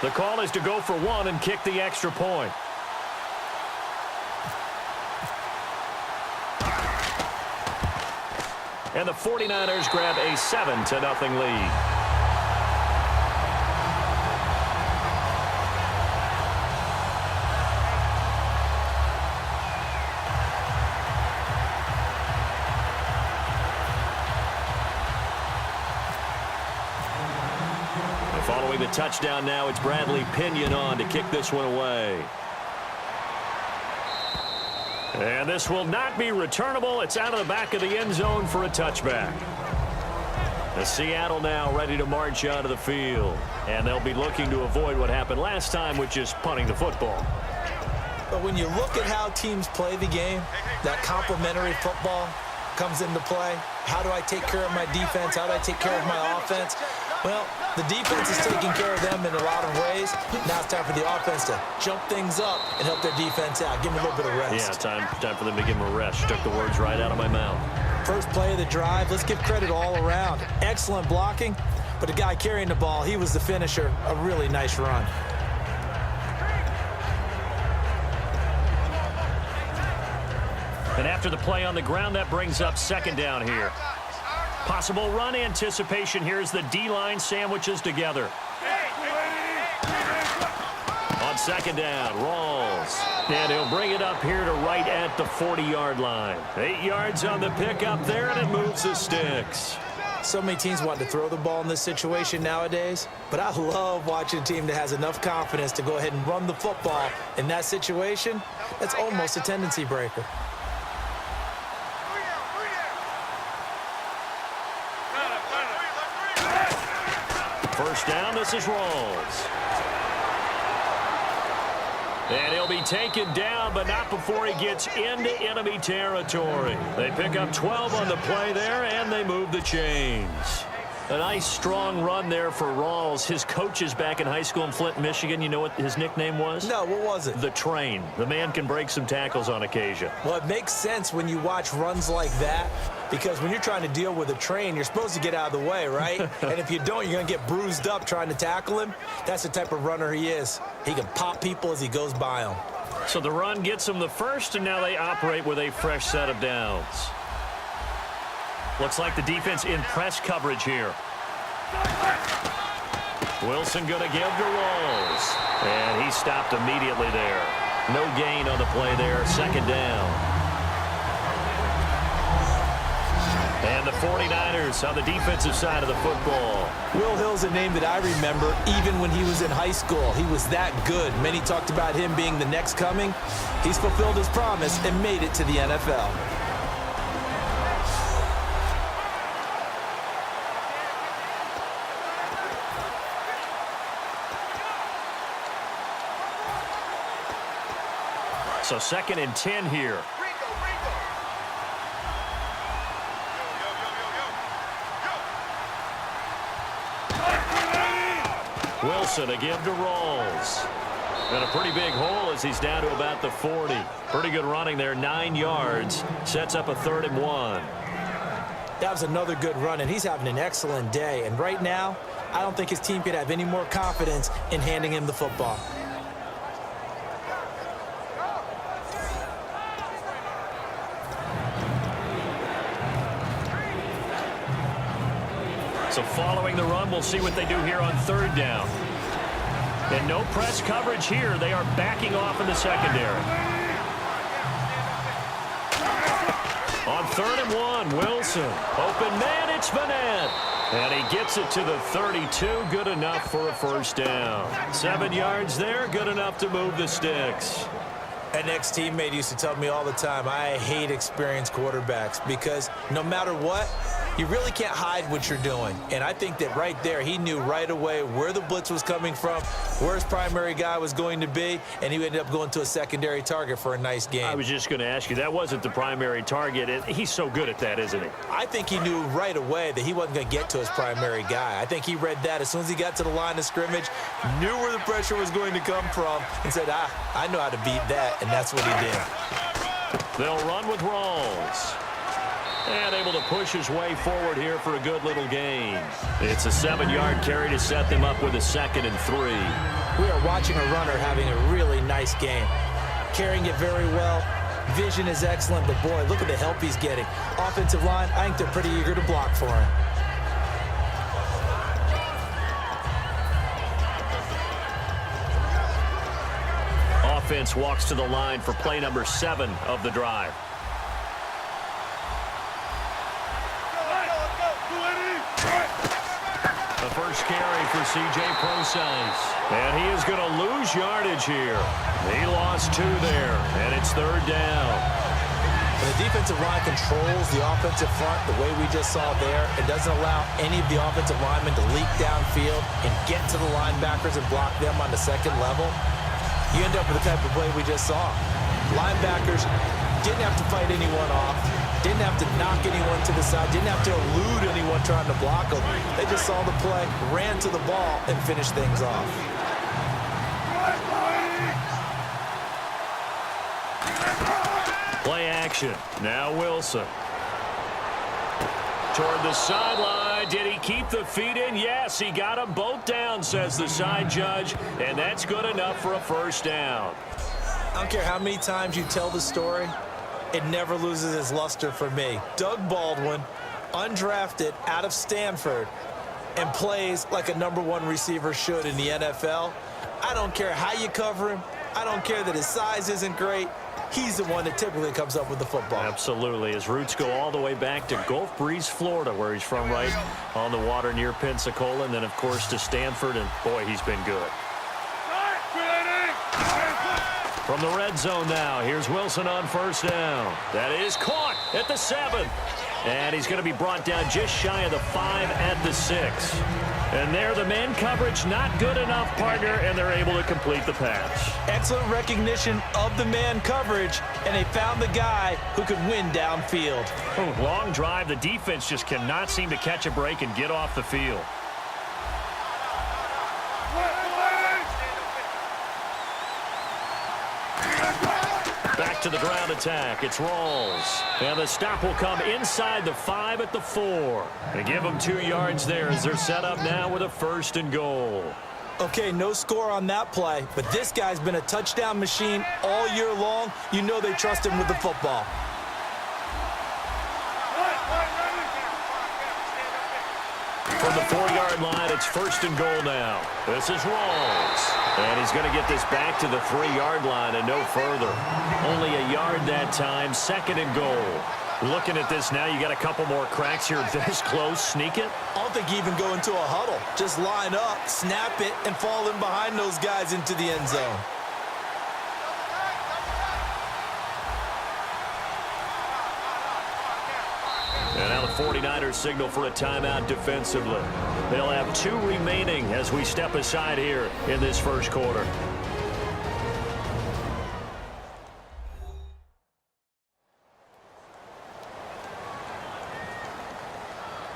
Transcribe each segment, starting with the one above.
The call is to go for one and kick the extra point. And the 49ers grab a 7-0 lead. Following the touchdown now, it's Bradley Pinion on to kick this one away. And this will not be returnable. It's out of the back of the end zone for a touchback. The Seattle now ready to march out of the field. And they'll be looking to avoid what happened last time, which is punting the football. But when you look at how teams play the game, that complementary football comes into play. How do I take care of my defense? How do I take care of my offense? Well, the defense is taking care of them in a lot of ways. Now it's time for the offense to jump things up and help their defense out. Give them a little bit of rest. Yeah, time for them to give them a rest. Took the words right out of my mouth. First play of the drive, let's give credit all around. Excellent blocking, but the guy carrying the ball, he was the finisher. A really nice run. And after the play on the ground, that brings up second down here. Possible run anticipation here as the D-line sandwiches together. On second down, Rawls. And he'll bring it up here to right at the 40-yard line. 8 yards on the pickup there, and it moves the sticks. So many teams want to throw the ball in this situation nowadays, but I love watching a team that has enough confidence to go ahead and run the football. In that situation, that's almost a tendency breaker. First down, this is Rawls. And he'll be taken down, but not before he gets into enemy territory. They pick up 12 on the play there, and they move the chains. A nice, strong run there for Rawls. His coaches back in high school in Flint, Michigan, you know what his nickname was? No, what was it? The Train. The man can break some tackles on occasion. Well, it makes sense when you watch runs like that, because when you're trying to deal with a train, you're supposed to get out of the way, right? And if you don't, you're going to get bruised up trying to tackle him. That's the type of runner he is. He can pop people as he goes by them. So the run gets them the first, and now they operate with a fresh set of downs. Looks like the defense in press coverage here. Wilson going to give to Rawls. And he stopped immediately there. No gain on the play there. Second down. And the 49ers on the defensive side of the football. Will Hill's a name that I remember even when he was in high school. He was that good. Many talked about him being the next coming. He's fulfilled his promise and made it to the NFL. So 2nd and 10 here. Wilson again to Rawls. And a pretty big hole as he's down to about the 40. Pretty good running there, 9 yards. Sets up a 3rd and 1. That was another good run, and he's having an excellent day. And right now, I don't think his team could have any more confidence in handing him the football. So following the run, we'll see what they do here on 3rd down. And no press coverage here. They are backing off in the secondary. On 3rd and 1, Wilson. Open man, it's Vanette. And he gets it to the 32. Good enough for a first down. 7 yards there. Good enough to move the sticks. An ex-teammate used to tell me all the time, I hate experienced quarterbacks because no matter what, you really can't hide what you're doing. And I think that right there, he knew right away where the blitz was coming from, where his primary guy was going to be, and he ended up going to a secondary target for a nice game. I was just going to ask you, that wasn't the primary target. And he's so good at that, isn't he? I think he knew right away that he wasn't going to get to his primary guy. I think he read that as soon as he got to the line of scrimmage, knew where the pressure was going to come from, and said, I know how to beat that, and that's what he did. They'll run with Rawls. And able to push his way forward here for a good little gain. It's a 7-yard carry to set them up with a 2nd and 3. We are watching a runner having a really nice game. Carrying it very well. Vision is excellent, but boy, look at the help he's getting. Offensive line, I think they're pretty eager to block for him. Offense walks to the line for play number 7 of the drive. The first carry for C.J. Procise. And he is going to lose yardage here. He lost 2 there, and it's 3rd down. When the defensive line controls the offensive front the way we just saw there, it doesn't allow any of the offensive linemen to leak downfield and get to the linebackers and block them on the second level. You end up with the type of play we just saw. Linebackers didn't have to fight anyone off, didn't have to knock anyone to the side, didn't have to elude anyone trying to block them. They just saw the play, ran to the ball, and finished things off. Play action. Now Wilson. Toward the sideline. Did he keep the feet in? Yes, he got them both down, says the side judge, and that's good enough for a 1st down. I don't care how many times you tell the story, it never loses its luster for me. Doug Baldwin, undrafted out of Stanford, and plays like a #1 receiver should in the NFL. I don't care how you cover him. I don't care that his size isn't great. He's the one that typically comes up with the football. Absolutely. His roots go all the way back to Gulf Breeze, Florida, where he's from, right on the water near Pensacola, and then, of course, to Stanford, and, boy, he's been good. From the red zone now, here's Wilson on 1st down. That is caught at the 7. And he's going to be brought down just shy of the 5 at the 6. And there, the man coverage not good enough, partner, and they're able to complete the pass. Excellent recognition of the man coverage, and they found the guy who could win downfield. Long drive. The defense just cannot seem to catch a break and get off the field. Back to the ground attack. It's Rawls. And the stop will come inside the 5 at the 4. They give them 2 yards there as they're set up now with a 1st and goal. Okay, no score on that play, but this guy's been a touchdown machine all year long. You know they trust him with the football. From the 4-yard line, it's 1st and goal now. This is Rawls. And he's going to get this back to the 3-yard line and no further. Only a yard that time, 2nd and goal. Looking at this now, you got a couple more cracks here. This close, sneak it. I don't think you even go into a huddle. Just line up, snap it, and fall in behind those guys into the end zone. And now the 49ers signal for a timeout defensively. They'll have 2 remaining as we step aside here in this 1st quarter.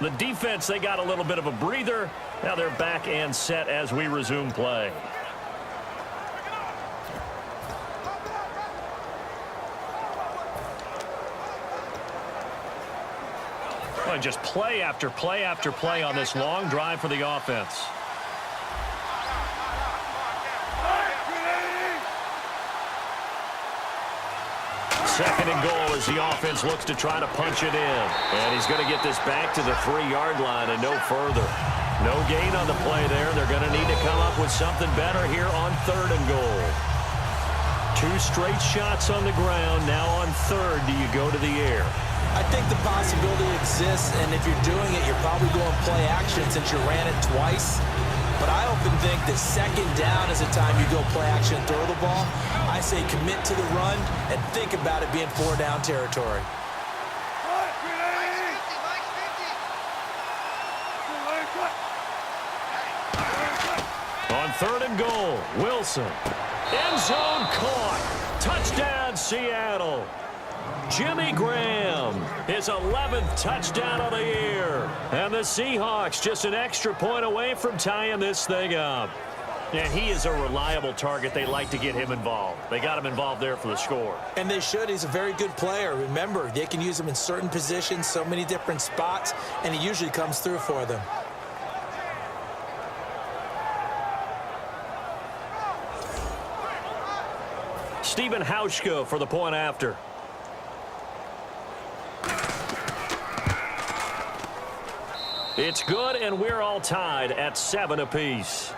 The defense, they got a little bit of a breather. Now they're back and set as we resume play. And just play after play after play on this long drive for the offense. Second and goal as the offense looks to try to punch it in. And he's going to get this back to the 3-yard line and no further. No gain on the play there. They're going to need to come up with something better here on 3rd and goal. 2 straight shots on the ground. Now on 3rd, do you go to the air? I think the possibility exists, and if you're doing it, you're probably going play action since you ran it twice. But I often think that 2nd down is the time you go play action and throw the ball. I say commit to the run and think about it being 4-down territory. On 3rd and goal, Wilson. End zone caught. Touchdown, Seattle. Jimmy Graham, his 11th touchdown of the year. And the Seahawks just an extra point away from tying this thing up. And he is a reliable target. They like to get him involved. They got him involved there for the score. And they should. He's a very good player. Remember, they can use him in certain positions, so many different spots, and he usually comes through for them. Stephen Hauschka for the point after. It's good, and we're all tied at 7 apiece.